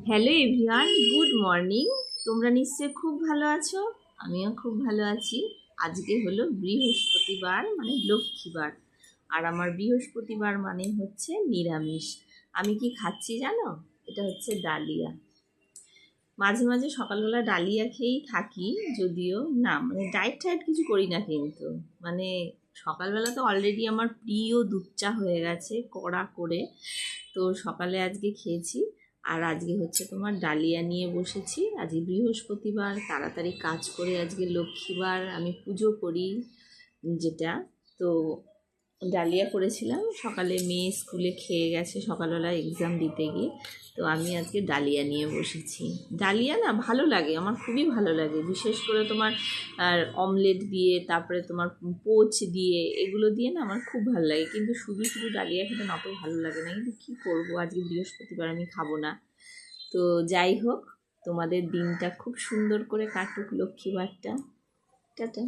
Hello everyone, good morning. তোমরা নিশ্চয়ই খুব ভালো আছো, আমিও খুব ভালো আছি। আজকে হলো বৃহস্পতিবার, মানে লক্ষ্মীবার। আর আমার বৃহস্পতিবার মানে হচ্ছে নিরামিষ। আমি কি খাচ্ছি জানো? এটা হচ্ছে ডালিয়া। মাঝে মাঝে সকালবেলা ডালিয়া খেয়েই থাকি, যদিও না মানে ডায়েট টায়েট কিছু করি না, কিন্তু মানে সকালবেলা তো অলরেডি আমার প্রিয় দুধ চা হয়ে গেছে কড়া করে। তো সকালে আজকে খেয়েছি। আর আজকে হচ্ছে তোমার ডালিয়া নিয়ে বসেছি। আজকে বৃহস্পতিবার, তাড়াতাড়ি কাজ করে আজকে লক্ষ্মীবার আমি পুজো করি যেটা। তো ডালিয়া করেছিলাম সকালে, মেয়ে স্কুলে খেয়ে গেছে সকালবেলা এক্সাম দিতে গিয়ে। তো আমি আজকে ডালিয়া নিয়ে বসেছি। ডালিয়া না ভালো লাগে, আমার খুবই ভালো লাগে, বিশেষ করে তোমার অমলেট দিয়ে, তারপরে তোমার পোচ দিয়ে, এগুলো দিয়ে না আমার খুব ভালো লাগে। কিন্তু শুধু শুধু ডালিয়া খেতে না অত ভালো লাগে না, কিন্তু কী করবো, আজকে বৃহস্পতিবার আমি খাবো না। তো যাই হোক, তোমাদের দিনটা খুব সুন্দর করে কাটুক লক্ষ্মীবারটা। টাটা।